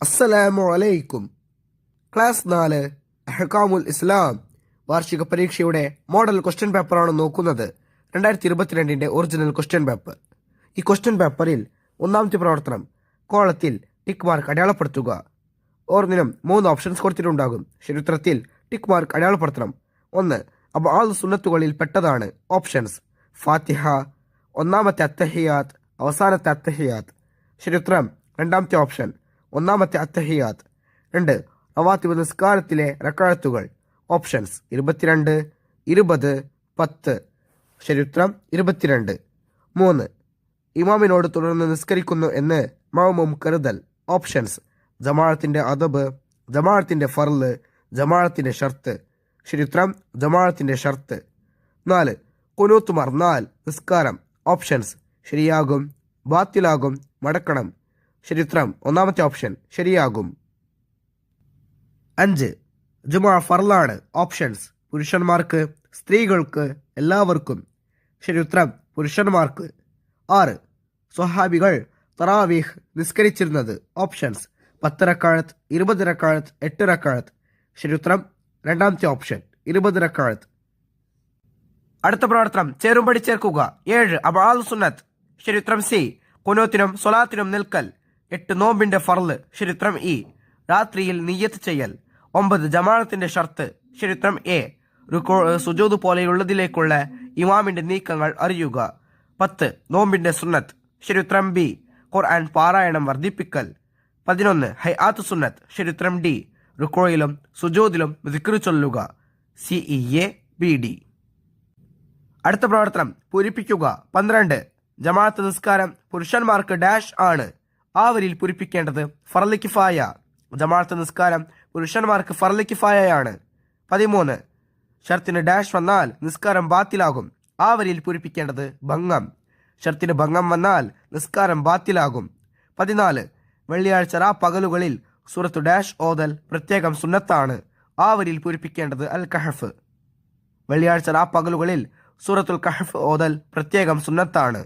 അസ്സലാമു അലൈക്കും. ക്ലാസ് 4 അഹ്കാമുൽ ഇസ്ലാം വാർഷിക പരീക്ഷയുടെ മോഡൽ ക്വസ്റ്റ്യൻ പേപ്പറാണ് നോക്കുന്നത്. 2022 ഒറിജിനൽ ക്വസ്റ്റ്യൻ പേപ്പർ. ഈ ക്വസ്റ്റ്യൻ പേപ്പറിൽ ഒന്നാമത്തെ പ്രവർത്തനം കോളത്തിൽ ടിക്ക് മാർക്ക് അടയാളപ്പെടുത്തുക. ഓരോന്നിനും 3 ഓപ്ഷൻസ് കൊടുത്തിട്ടുണ്ടാകും. ശരിയുത്തരത്തിൽ ടിക്ക് മാർക്ക് അടയാളപ്പെടുത്തണം. 1. അബ്ആദ് സുന്നത്തുകളിൽ പെട്ടതാണ്. ഓപ്ഷൻസ്: ഫാത്തിഹ, ഒന്നാമത്തെ അത്തഹിയാത്ത്, അവസാനത്തെ അത്തഹിയാത്ത്. ശരിയുത്തരം രണ്ടാമത്തെ ഓപ്ഷൻ, ഒന്നാമത്തെ അത്തഹിയാത്ത്. 2. റവാത്തിബ് നിസ്കാരത്തിലെ റക്അത്തുകൾ. ഓപ്ഷൻസ്: 22, 20, 10. ശരിയുത്തരം 22. 3. ഇമാമിനോട് തുടർന്ന് നിസ്കരിക്കുന്നു എന്ന് മഅ്മൂം കരുതൽ. ഓപ്ഷൻസ്: ജമാഅത്തിന്റെ അദബ്, ജമാഅത്തിന്റെ ഫർള്, ജമാഅത്തിന്റെ ഷർത്ത്. ശരിയുത്തരം ജമാഅത്തിന്റെ ഷർത്ത്. 4. ഖുനൂത്ത് മറന്നാൽ നിസ്കാരം. ഓപ്ഷൻസ്: ശരിയാകും, ബാത്തിലാകും, മടക്കണം. ശരിയുത്തരം ഒന്നാമത്തെ ഓപ്ഷൻ, ശരിയാകും. 5. ജുമുഅ ഫർളാണ്. ഓപ്ഷൻസ്: പുരുഷന്മാർക്ക്, സ്ത്രീകൾക്ക്, എല്ലാവർക്കും. ശരിയുത്തരം പുരുഷന്മാർക്ക്. 6. സ്വഹാബികൾ തറാവീഹ് നിസ്കരിച്ചിരുന്നത്. ഓപ്ഷൻസ്: 10 റക്അത്ത്, 20 റക്അത്ത്, 8 റക്അത്ത്. ശരിയുത്തരം രണ്ടാമത്തെ ഓപ്ഷൻ, 20 റക്അത്ത്. അടുത്ത പ്രവർത്തനം ചേരുംപടി ചേർക്കുക. 7. അബ്ആദ് സുന്നത്ത്. ശരിയുത്തരം സി. ഖുനൂത്തിനും സ്വലാത്തിനും നിൽക്കൽ. 8. നോമ്പിന്റെ ഫർള്. ശരിയുത്തരം ഇ. രാത്രിയിൽ നിയ്യത്ത് ചെയ്യൽ. 9. ജമാഅത്തിന്റെ ഷർത്ത്. ശരിയുത്തരം എ. റുക്കൂ, സുജൂദ് പോലെയുള്ളതിലേക്കുള്ള ഇമാമിന്റെ നീക്കങ്ങൾ അറിയുക. 10. നോമ്പിന്റെ സുന്നത്ത്. ശരിയുത്തരം ബി. ഖുർആൻ പാരായണം വർദ്ധിപ്പിക്കൽ. 11. ഹൈആത്ത് സുന്നത്ത്. ശരിയുത്തരം ഡി. റുക്കോയിലും സുജൂദിലും ദിക്ർ ചൊല്ലുക. CEA BD. അടുത്ത പ്രവർത്തനം പൂരിപ്പിക്കുക. 12. ജമാഅത്ത് നിസ്കാരം പുരുഷന്മാർക്ക് ഡാഷ് ആണ്. ആവരിൽ പൂരിപ്പിക്കേണ്ടത് ഫർള് കിഫായ. ജമാഅത്ത് നിസ്കാരം പുരുഷന്മാർക്ക് ഫർള് കിഫായയാണ്. 13. ഷർത്തിന് ഡാഷ് വന്നാൽ നിസ്കാരം ബാത്തിലാകും. ആവരിൽ പൂരിപ്പിക്കേണ്ടത് ഭംഗം. ഷർത്തിന് ഭംഗം വന്നാൽ നിസ്കാരം ബാത്തിലാകും. 14. വെള്ളിയാഴ്ച പകലുകളിൽ സൂറത്ത് ഡാഷ് ഓതൽ പ്രത്യേകം സുന്നത്താണ്. ആവരിൽ പൂരിപ്പിക്കേണ്ടത് അൽ കഹഫ്. വെള്ളിയാഴ്ച പകലുകളിൽ സൂറത്തുൽ കഹഫ് ഓതൽ പ്രത്യേകം സുന്നത്താണ്.